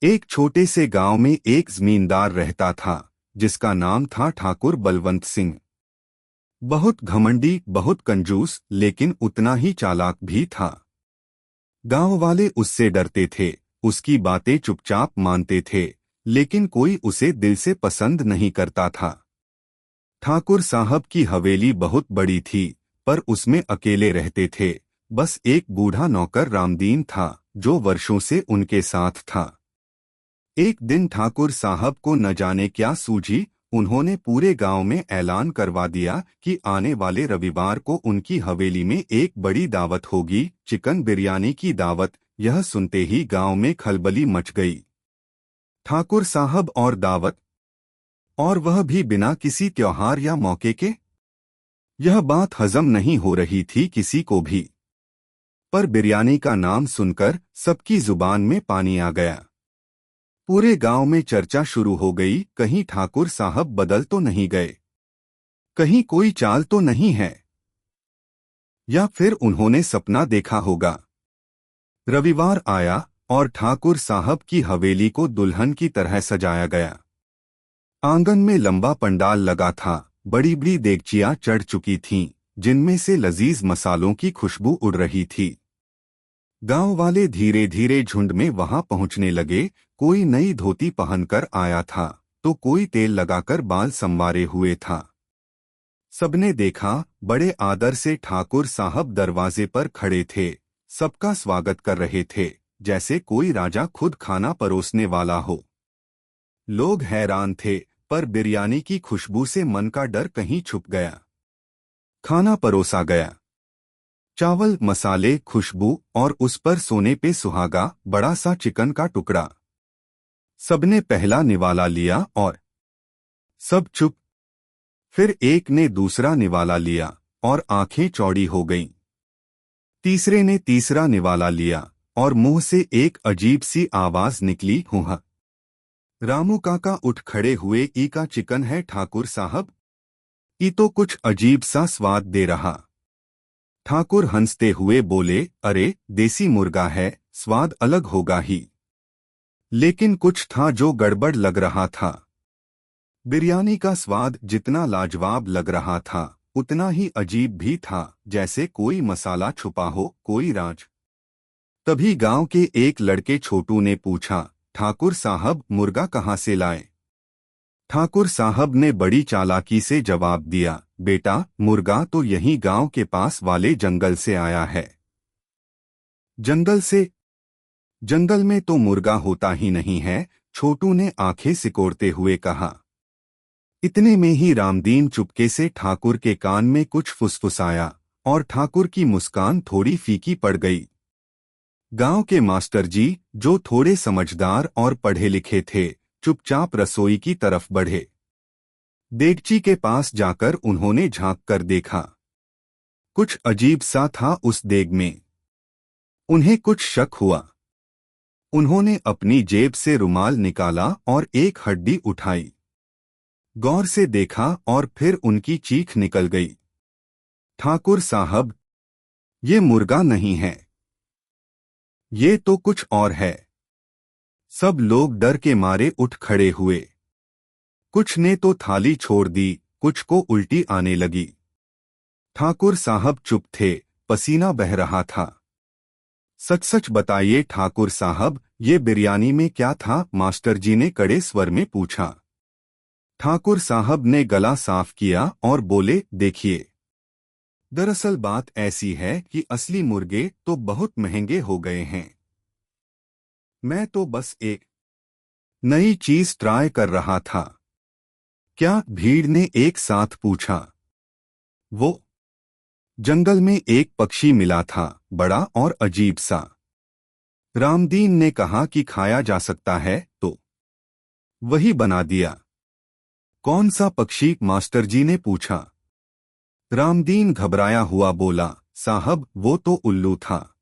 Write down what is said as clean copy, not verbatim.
एक छोटे से गांव में एक जमींदार रहता था जिसका नाम था ठाकुर बलवंत सिंह। बहुत घमंडी, बहुत कंजूस, लेकिन उतना ही चालाक भी था। गांव वाले उससे डरते थे, उसकी बातें चुपचाप मानते थे, लेकिन कोई उसे दिल से पसंद नहीं करता था। ठाकुर साहब की हवेली बहुत बड़ी थी, पर उसमें अकेले रहते थे। बस एक बूढ़ा नौकर रामदीन था, जो वर्षों से उनके साथ था। एक दिन ठाकुर साहब को न जाने क्या सूझी, उन्होंने पूरे गांव में ऐलान करवा दिया कि आने वाले रविवार को उनकी हवेली में एक बड़ी दावत होगी, चिकन बिरयानी की दावत। यह सुनते ही गांव में खलबली मच गई। ठाकुर साहब और दावत, और वह भी बिना किसी त्योहार या मौके के। यह बात हजम नहीं हो रही थी किसी को भी। पर बिरयानी का नाम सुनकर सबकी जुबान में पानी आ गया। पूरे गांव में चर्चा शुरू हो गई, कहीं ठाकुर साहब बदल तो नहीं गए, कहीं कोई चाल तो नहीं है, या फिर उन्होंने सपना देखा होगा। रविवार आया और ठाकुर साहब की हवेली को दुल्हन की तरह सजाया गया। आंगन में लंबा पंडाल लगा था, बड़ी बड़ी देगचियां चढ़ चुकी थीं, जिनमें से लजीज मसालों की खुशबू उड़ रही थी। गांव वाले धीरे धीरे झुंड में वहां पहुंचने लगे। कोई नई धोती पहनकर आया था, तो कोई तेल लगाकर बाल संवारे हुए था। सबने देखा, बड़े आदर से ठाकुर साहब दरवाजे पर खड़े थे, सबका स्वागत कर रहे थे, जैसे कोई राजा खुद खाना परोसने वाला हो। लोग हैरान थे, पर बिरयानी की खुशबू से मन का डर कहीं छुप गया। खाना परोसा गया। चावल, मसाले, खुशबू, और उस पर सोने पे सुहागा बड़ा सा चिकन का टुकड़ा। सबने पहला निवाला लिया और सब चुप। फिर एक ने दूसरा निवाला लिया और आंखें चौड़ी हो गईं। तीसरे ने तीसरा निवाला लिया और मुंह से एक अजीब सी आवाज निकली, हुआ। रामू काका उठ खड़े हुए, ई का चिकन है ठाकुर साहब, ई तो कुछ अजीब सा स्वाद दे रहा। ठाकुर हंसते हुए बोले, अरे देसी मुर्गा है, स्वाद अलग होगा ही। लेकिन कुछ था जो गड़बड़ लग रहा था। बिरयानी का स्वाद जितना लाजवाब लग रहा था, उतना ही अजीब भी था, जैसे कोई मसाला छुपा हो, कोई राज। तभी गांव के एक लड़के छोटू ने पूछा, ठाकुर साहब मुर्गा कहाँ से लाए? ठाकुर साहब ने बड़ी चालाकी से जवाब दिया, बेटा मुर्गा तो यहीं गांव के पास वाले जंगल से आया है। जंगल से? जंगल में तो मुर्गा होता ही नहीं है, छोटू ने आंखें सिकोड़ते हुए कहा। इतने में ही रामदीन चुपके से ठाकुर के कान में कुछ फुसफुसाया, और ठाकुर की मुस्कान थोड़ी फीकी पड़ गई। गांव के मास्टर जी, जो थोड़े समझदार और पढ़े लिखे थे, चुपचाप रसोई की तरफ बढ़े। देगची के पास जाकर उन्होंने झांक कर देखा। कुछ अजीब सा था उस देग में। उन्हें कुछ शक हुआ। उन्होंने अपनी जेब से रुमाल निकाला और एक हड्डी उठाई। गौर से देखा और फिर उनकी चीख निकल गई। ठाकुर साहब, ये मुर्गा नहीं है, ये तो कुछ और है। सब लोग डर के मारे उठ खड़े हुए। कुछ ने तो थाली छोड़ दी, कुछ को उल्टी आने लगी। ठाकुर साहब चुप थे, पसीना बह रहा था। सच सच बताइए ठाकुर साहब, ये बिरयानी में क्या था? मास्टर जी ने कड़े स्वर में पूछा। ठाकुर साहब ने गला साफ किया और बोले, देखिए, दरअसल बात ऐसी है कि असली मुर्गे तो बहुत महंगे हो गए हैं। मैं तो बस एक नई चीज ट्राई कर रहा था। क्या? भीड़ ने एक साथ पूछा। वो जंगल में एक पक्षी मिला था, बड़ा और अजीब सा। रामदीन ने कहा कि खाया जा सकता है, तो वही बना दिया। कौन सा पक्षी? मास्टर जी ने पूछा। रामदीन घबराया हुआ बोला, साहब वो तो उल्लू था।